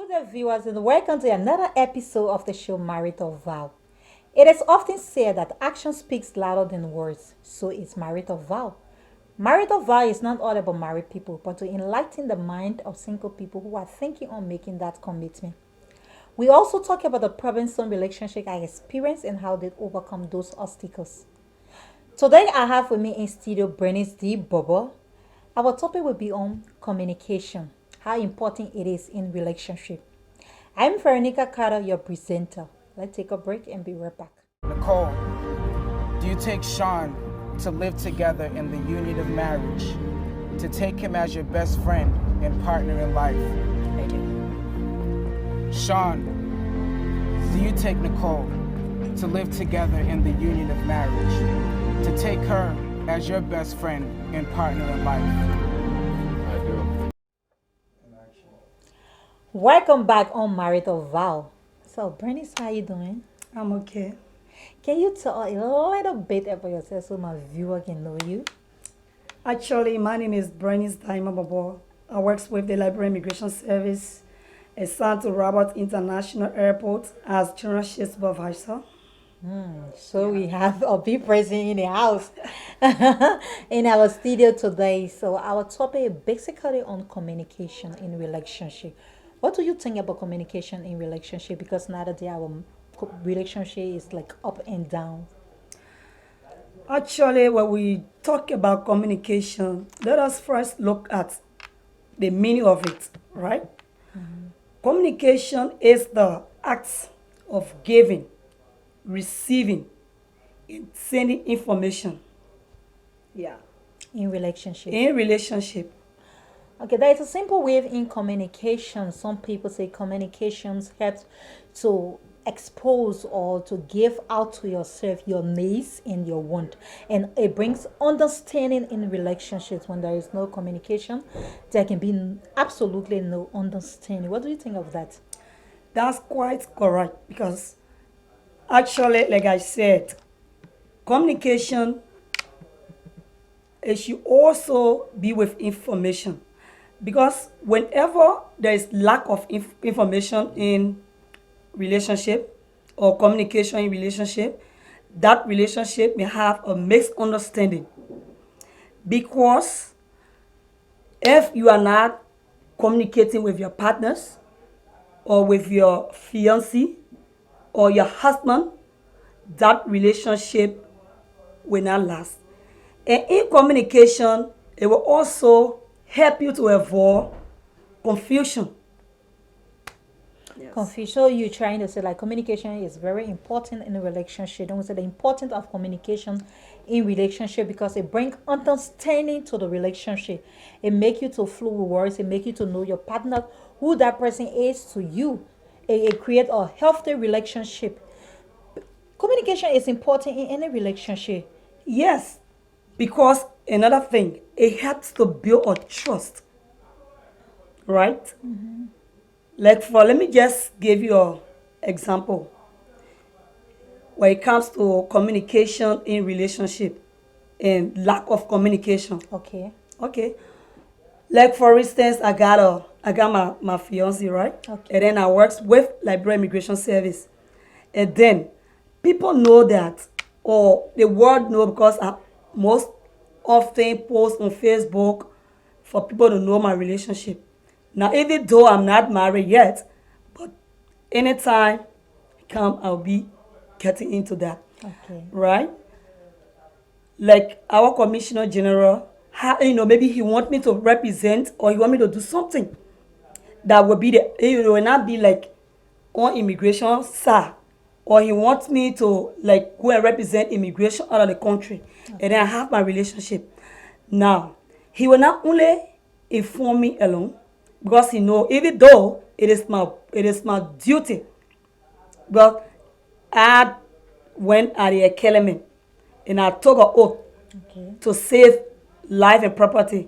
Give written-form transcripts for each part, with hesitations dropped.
there, viewers, and welcome to another episode of the show Marital Vow. It is often said that action speaks louder than words, so it's marital vow. Marital vow is not all about married people, but to enlighten the mind of single people who are thinking on making that commitment. We also talk about the problems some relationships are experiencing and how they overcome those obstacles. Today, I have with me in studio Bernice Borbor. Our topic will be on communication, how important it is in relationship. I'm Veronica Carter, your presenter. Let's take a break and be right back. Nicole, do you take Sean to live together in the union of marriage, to take him as your best friend and partner in life? I do. Sean, do you take Nicole to live together in the union of marriage, to take her as your best friend and partner in life? I do. Welcome back on Marital Vow. So, Bernice, how you doing? I'm okay. Can you tell a little bit about yourself so my viewer can know you? Actually, my name is Bernice Borbor. I work with the Liberal Immigration Service, assigned to Robert International Airport as General Shift Supervisor. So we have a big person in the house in our studio today. So our topic is basically on communication in relationship. What do you think about communication in relationship? Because nowadays our relationship is like up and down. Actually, when we talk about communication, let us first look at the meaning of it, right? Communication is the act of giving, receiving, and sending information. Yeah. In relationship. In relationship. Okay, there is a simple way in communication. Some people say communications helps to expose or to give out to yourself your needs and your want. And it brings understanding in relationships. When there is no communication, there can be absolutely no understanding. What do you think of that? That's quite correct because actually, like I said, communication, it should also be with information. Because whenever there is lack of information in relationship or communication in relationship, that relationship may have a mixed understanding. Because if you are not communicating with your partners or with your fiancé or your husband, that relationship will not last. And in communication, it will also help you to avoid confusion. Yes. Confusion. So you're trying to say like communication is very important in a relationship. Don't we say the importance of communication in relationship because it brings understanding to the relationship. It make you to flow with words. It make you to know your partner, who that person is to you. It create a healthy relationship. Communication is important in any relationship. Yes, because another thing, it helps to build a trust, right? Like let me just give you an example. When it comes to communication in relationship and lack of communication. Okay. Okay. Like for instance, I got my fiance, right? Okay. And then I works with Liberal Immigration Service. And then people know that, or the world know because I most often post on Facebook for people to know my relationship. Now, even though I'm not married yet, but anytime come, I'll be getting into that, Okay. right? Like our Commissioner General, maybe he want me to represent or he want me to do something that will be will not be like on immigration, sir, or he wants me to like go and represent immigration out of the country, and then I have my relationship. Now, he will not only inform me alone, because he know even though it is my duty, but I went at the academy and I took an oath Okay. to save life and property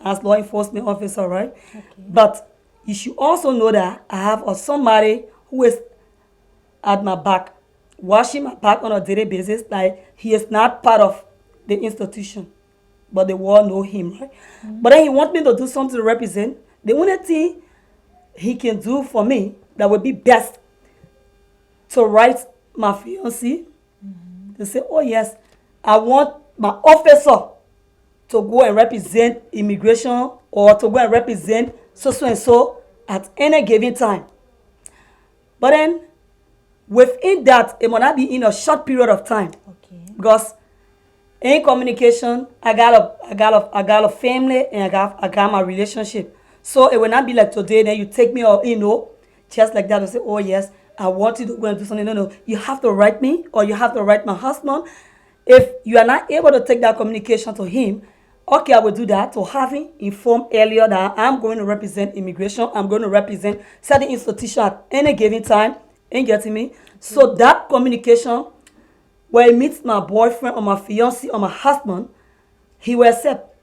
as law enforcement officer, right? Okay. But you should also know that I have somebody who is at my back, watching my back on a daily basis. Like he is not part of the institution, but the world know him, right? But then he wants me to do something to represent. The only thing he can do for me that would be best to write my fiancé to say, oh yes, I want my officer to go and represent immigration or to go and represent so and so at any given time. But then within that, it might not be in a short period of time. Okay. Because in communication, I got a family and I got my relationship. So it will not be like today, then you take me or just like that and say, oh yes, I want you to go and do something. No. You have to write me or you have to write my husband. If you are not able to take that communication to him, okay, I will do that to have him informed earlier that I'm going to represent immigration. I'm going to represent certain institution at any given time. Ain't getting me? So that communication, when I meet my boyfriend or my fiancé or my husband, he will accept.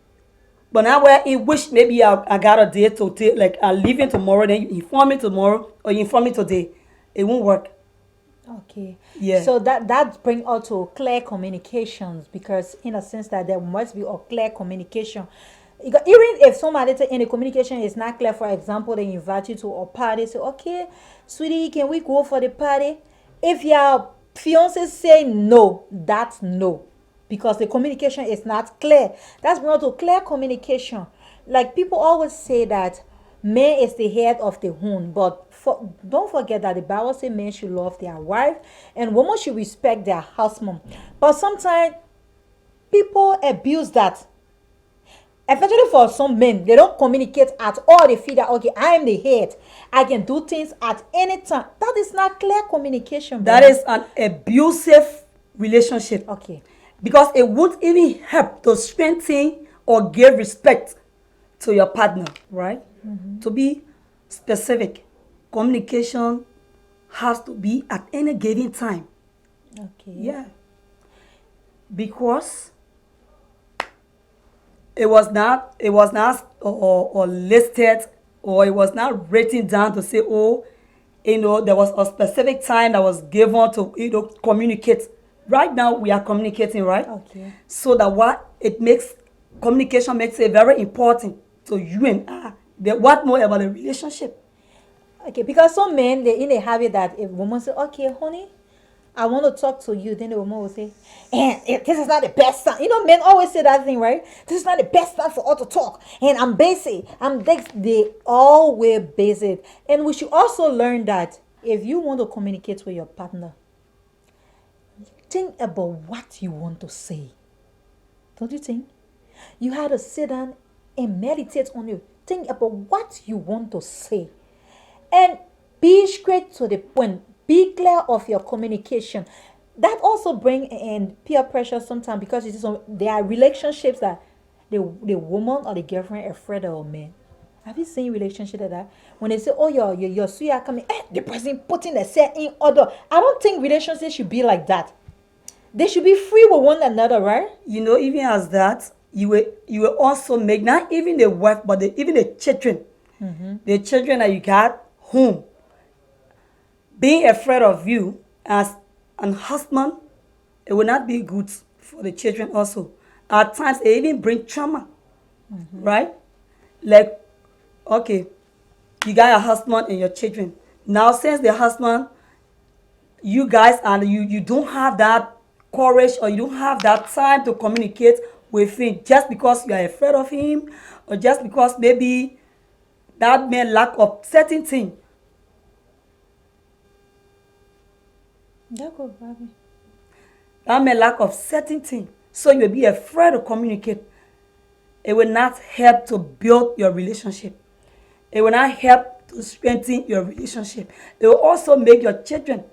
But now where he wish maybe I got a day to take, like I'm leaving tomorrow, then you inform me tomorrow or you inform me today. It won't work. Okay. Yeah. So that brings us to clear communications, because in a sense that there must be a clear communication. Even if somebody in the communication is not clear, for example, they invite you to a party, say, okay, sweetie, can we go for the party? If your fiance say no, that's no, because the communication is not clear. That's not to clear communication. Like people always say that man is the head of the home, but don't forget that the Bible says men should love their wife and women should respect their husband. But sometimes people abuse that. Especially for some men, they don't communicate at all. They feel that, okay, I am the head, I can do things at any time. That is not clear communication. That is an abusive relationship. Okay. Because it won't even help to strengthen or give respect to your partner, right? To be specific, communication has to be at any given time. Okay. Yeah. Because it was not or listed, or it was not written down to say, oh, there was a specific time that was given to communicate. Right now we are communicating, right? Okay. So that communication makes it very important to you and I. What more about the relationship? Okay, because some men, they in a habit that if woman say, okay, honey, I want to talk to you, then the woman will say, and this is not the best time. Men always say that thing, right? This is not the best time for us to talk. And I'm busy. They always busy. And we should also learn that if you want to communicate with your partner, think about what you want to say. Don't you think? You have to sit down and meditate on it. Think about what you want to say. And be straight to the point. Be clear of your communication. That also bring in peer pressure sometimes, because there are relationships that the woman or the girlfriend are afraid of a man. Have you seen relationships like that? When they say, oh, your sweetheart coming, the person putting a set in order. I don't think relationships should be like that. They should be free with one another, right? Even as that, you will also make not even the wife, but even the children. The children that you got home being afraid of you as an husband, it will not be good for the children also. At times, it even bring trauma, right? Like, okay, you got your husband and your children. Now, since the husband, you guys and you don't have that courage, or you don't have that time to communicate with him, just because you are afraid of him, or just because maybe that may lack of certain thing. That may lack of certain thing. So you will be afraid to communicate. It will not help to build your relationship. It will not help to strengthen your relationship. It will also make your children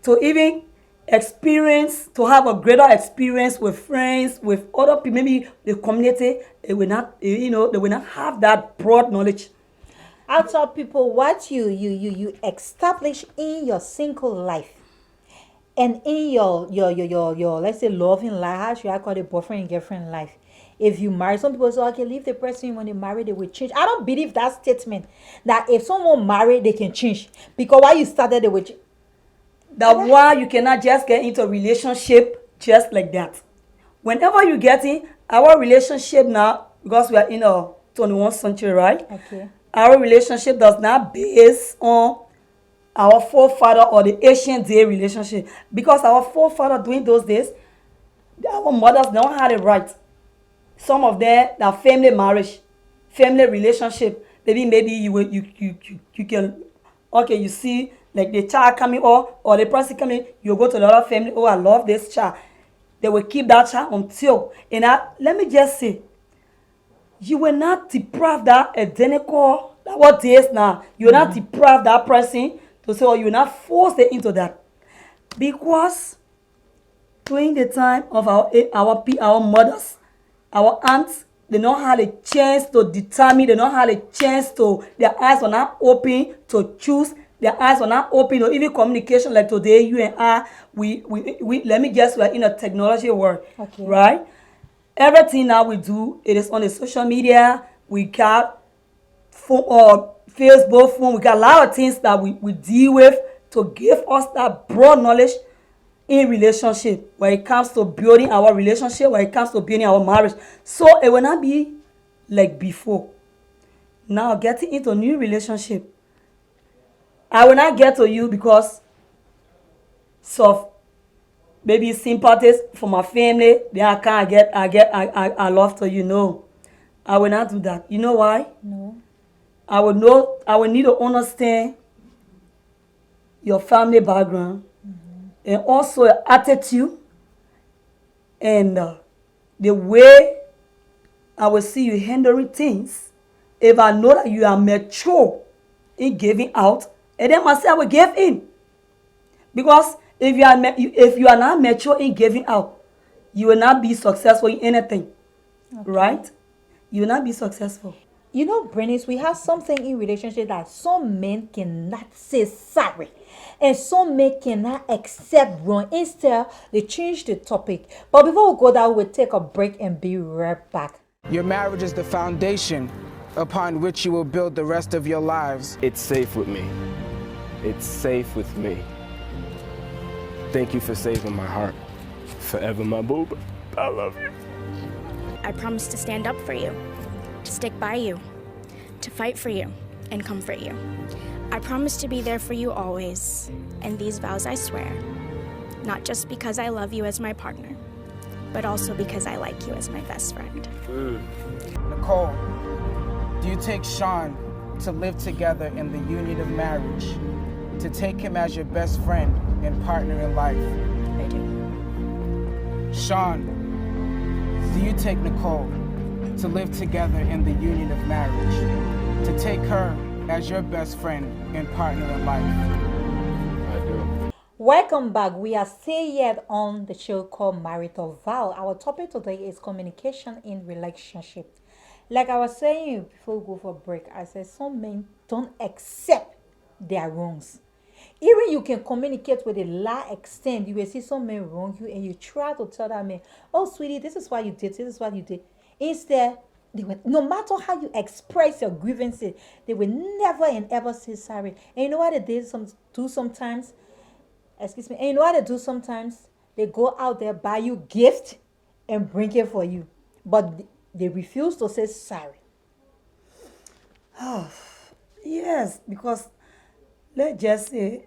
to even to have a greater experience with friends, with other people, maybe the community. It will not, they will not have that broad knowledge. I tell people what you establish in your single life and in your let's say loving life, I call it boyfriend and girlfriend life. If you marry, some people say, okay, leave the person, when they marry, they will change. I don't believe that statement, that if someone married, they can change. Because why you started, they will change. That's why you cannot just get into a relationship just like that. Whenever you get in our relationship now, because we are in a 21st century, right? Okay. our relationship does not base on our forefather or the ancient day relationship, because our forefather during those days, our mothers don't have it right. Some of them that family marriage, family relationship. Maybe you can, okay, you see like the child coming or the person coming, you go to the other family. Oh, I love this child. They will keep that child until, and let me just say, you will not deprive that identical, that what days now, you will not deprive that person to say, or you will not force them into that, because during the time of our mothers, our aunts, they don't have a chance to determine, they don't have a chance to, their eyes are not open to choose, their eyes are not open or even communication like today, you and I, we let me guess, we're in a technology world, Okay. right? Everything now we do, it is on the social media, we got phone or Facebook phone, we got a lot of things that we deal with to give us that broad knowledge in relationship, when it comes to building our relationship, when it comes to building our marriage. So it will not be like before. Now getting into a new relationship, I will not get to you because of maybe sympathies for my family. Then I love to you. No, I will not do that. You know why? No. I will need to understand your family background, and also your attitude, and the way I will see you handling things. If I know that you are mature in giving out, and then myself will give in. Because if you are not mature in giving out, you will not be successful in anything, right? You will not be successful. You know, Bernice, we have something in relationship that some men cannot say sorry, and some men cannot accept wrong. Instead, they change the topic. But before we go there, we'll take a break and be right back. Your marriage is the foundation upon which you will build the rest of your lives. It's safe with me. It's safe with me. Thank you for saving my heart. Forever, my boob. I love you. I promise to stand up for you, to stick by you, to fight for you, and comfort you. I promise to be there for you always, and these vows I swear, not just because I love you as my partner, but also because I like you as my best friend. Nicole, do you take Sean to live together in the union of marriage, to take him as your best friend and partner in life? I do. Sean, do you take Nicole to live together in the union of marriage, to take her as your best friend and partner in life? I do. Welcome back. We are still yet on the show called Marital Vow. Our topic today is communication in relationship. Like I was saying before we go for break, I said some men don't accept their wrongs. Even you can communicate with a large extent, you will see some men wrong you and you try to tell that man, oh sweetie, this is what you did, this is what you did. Instead, they will, no matter how you express your grievances, they will never and ever say sorry. And you know what they do sometimes? Excuse me. And you know what they do sometimes? They go out there, buy you gift and bring it for you. But they refuse to say sorry. Yes, because let's just say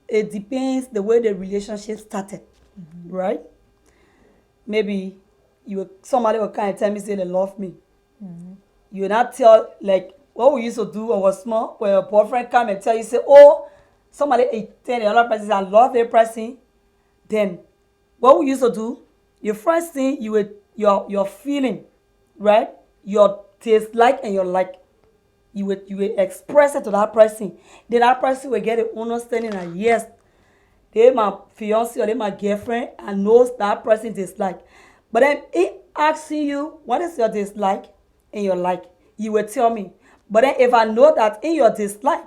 it depends the way the relationship started, right? Maybe somebody will kind of tell me say they love me. You will not tell like what we used to do when we were small, when your boyfriend come and tell you say, oh, somebody tell the other person I love their person. Then what we used to do, your first thing you would your feeling, right? Your dislike and your like. You would express it to that person. Then that person will get an understanding that yes, they my fiance or they my girlfriend and knows that person dislike. But then he asking you what is your dislike and your like, you will tell me. But then if I know that in your dislike,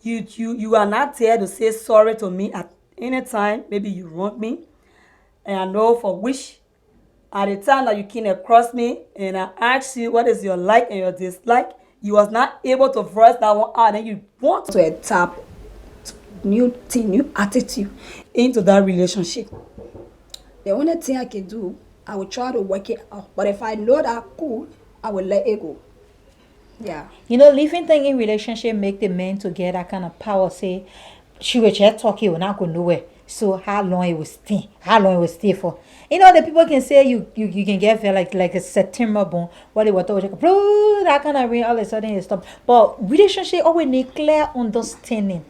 you are not there to say sorry to me at any time, maybe you wrong me, and I know for which at the time that you came across me and I asked you what is your like and your dislike, you was not able to voice that one out, and you want to tap new thing, new attitude into that relationship. The only thing I can do, I will try to work it out. But if I know that cool, I will let it go. Yeah. You know, living thing in relationship make the men to get that kind of power. Say, she will just talk, you will not go nowhere. So how long it will stay? How long it will stay for? You know, the people can say you can get feel like a September bomb. What they were told, that kind of rain, all of a sudden it stop. But relationship always need clear understanding.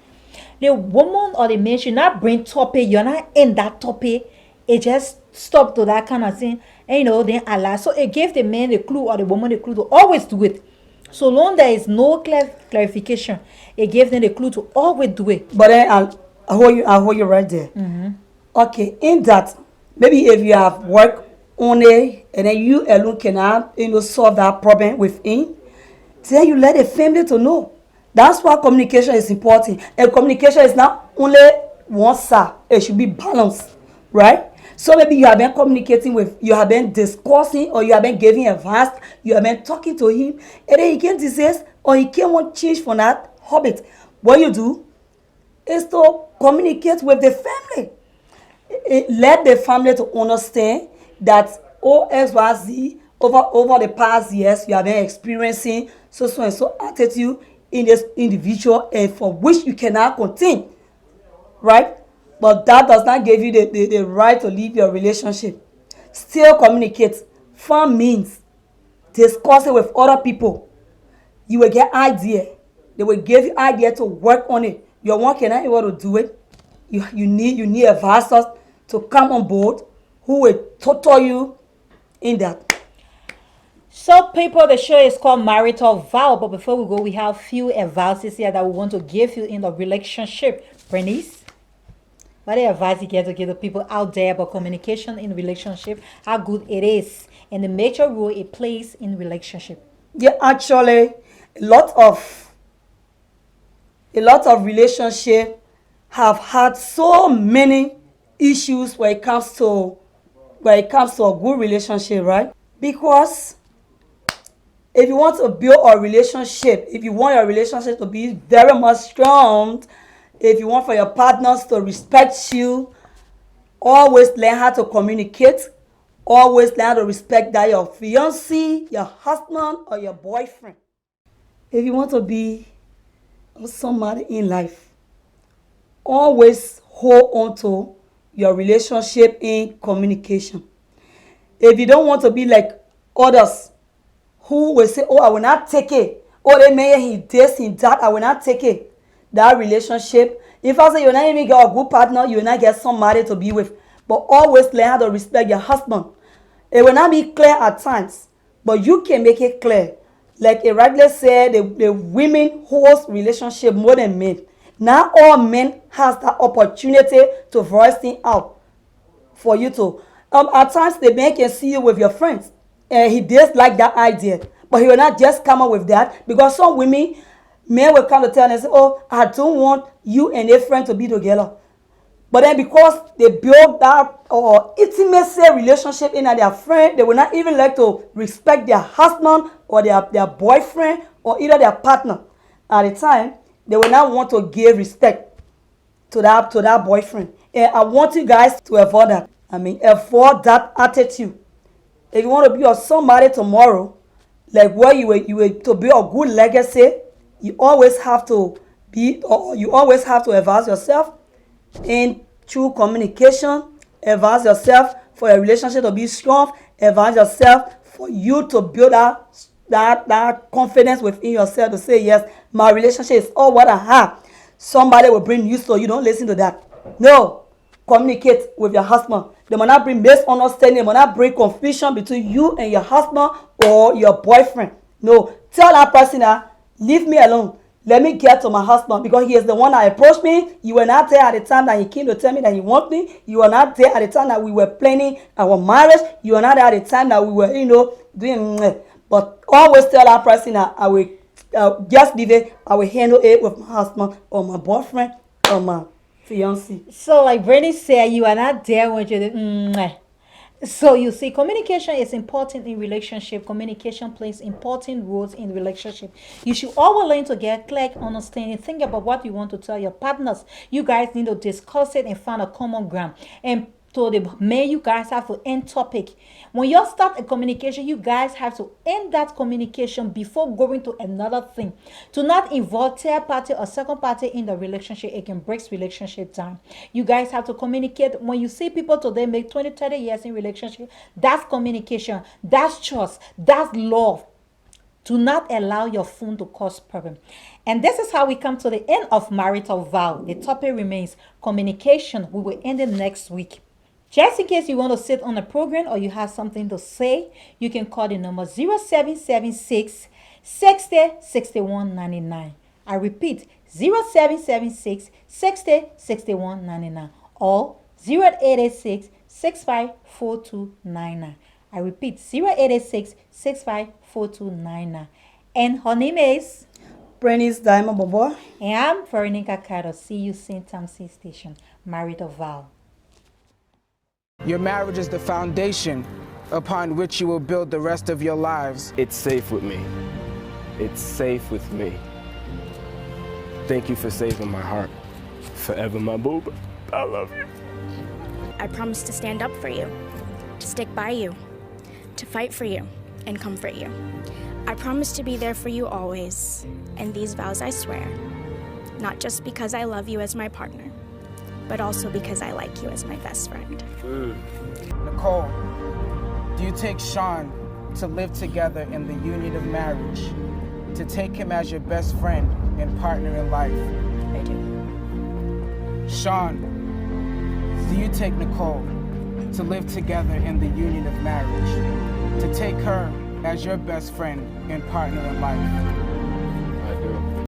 The woman or the man should not bring topic. You're not in that topic. It just stop to that kind of thing. And you know, then allow. So it gave the man the clue or the woman the clue to always do it. So long there is no clarification, it gave them the clue to always do it. But then I hold you right there. Okay, in that, maybe if you have work on it and then you alone cannot, solve that problem within, then you let the family to know. That's why communication is important. And communication is not only one side, it should be balanced, right? So maybe you have been communicating with, you have been discussing, or you have been giving advice, you have been talking to him, and then he can't desist, or he can't want change from that habit. What you do is to communicate with the family. Let the family to understand that XYZ over the past years you have been experiencing so and so attitude in this individual, and for which you cannot continue, right? But that does not give you the right to leave your relationship. Still communicate. Find means. Discuss it with other people. You will get idea. They will give you idea to work on it. Your one cannot able to do it. You need advisors to come on board who will tutor you in that. So people, the show is called Marital Vow. But before we go, we have few advices here that we want to give you in the relationship. Bernice, what advice you get to give the people out there about communication in relationship, how good it is, and the major role it plays in relationship? Yeah, actually, a lot of relationship have had so many issues when it comes to a good relationship, right? Because if you want to build a relationship, if you want your relationship to be very much strong, if you want for your partners to respect you, always learn how to communicate. Always learn how to respect that your fiancé, your husband, or your boyfriend. If you want to be somebody in life, always hold on to your relationship in communication. If you don't want to be like others who will say, oh, I will not take it. Oh, they may he this, he that, I will not take it. That relationship. If I say you're not even get a good partner, you will not get somebody to be with. But always learn how to respect your husband. It will not be clear at times, but you can make it clear. Like a regular said, the women host relationship more than men. Not all men has that opportunity to voice things out for you to. At times the man can see you with your friends, and he does like that idea, but he will not just come up with that, because some women, men will come to tell and say, oh, I don't want you and a friend to be together. But then because they build that intimacy relationship in their friend, they will not even like to respect their husband or their boyfriend or either their partner. At the time, they will not want to give respect to that boyfriend. And I want you guys to avoid that. Avoid that attitude. If you want to be with somebody tomorrow, like where you will to build a good legacy, you always have to advise yourself in true communication. Advise yourself for your relationship to be strong. Advise yourself for you to build that confidence within yourself to say, yes, my relationship is all what I have. Somebody will bring news so you don't listen to that. No. Communicate with your husband. They will not bring misunderstanding. They will not bring confusion between you and your husband or your boyfriend. No. Tell that person, leave me alone. Let me get to my husband, because he is the one that approached me. You were not there at the time that he came to tell me that he wants me. You were not there at the time that we were planning our marriage. You were not there at the time that we were, doing. But always tell that person that I will just leave it. I will handle it with my husband or my boyfriend or my fiance. So like Bernice said, you are not there when you So you see, communication is important in relationship. Communication plays important roles in relationship. You should always learn to get clear understanding. Think about what you want to tell your partners. You guys need to discuss it and find a common ground. And to the man, you guys have to end topic. When you start a communication, you guys have to end that communication before going to another thing. To not involve third party or second party in the relationship, it can break relationship down. You guys have to communicate. When you see people today make 20, 30 years in relationship, that's communication, that's trust, that's love. Do not allow your phone to cause problem. And this is how we come to the end of marital vow. The topic remains communication. We will end it next week. Just in case you want to sit on the program or you have something to say, you can call the number 0776 60 61 99. I repeat, 0776 60 61 99 or 0886 654299. I repeat, 0886 654299. And her name is Bernice Diamond Borbor. And I'm Veronica Carter. See you St. Thomas Station. Marital vow. Your marriage is the foundation upon which you will build the rest of your lives. It's safe with me. It's safe with me. Thank you for saving my heart. Forever, my boob. I love you. I promise to stand up for you, to stick by you, to fight for you, and comfort you. I promise to be there for you always, and these vows I swear, not just because I love you as my partner, but also because I like you as my best friend. Nicole, do you take Sean to live together in the union of marriage, to take him as your best friend and partner in life? I do. Sean, do you take Nicole to live together in the union of marriage, to take her as your best friend and partner in life?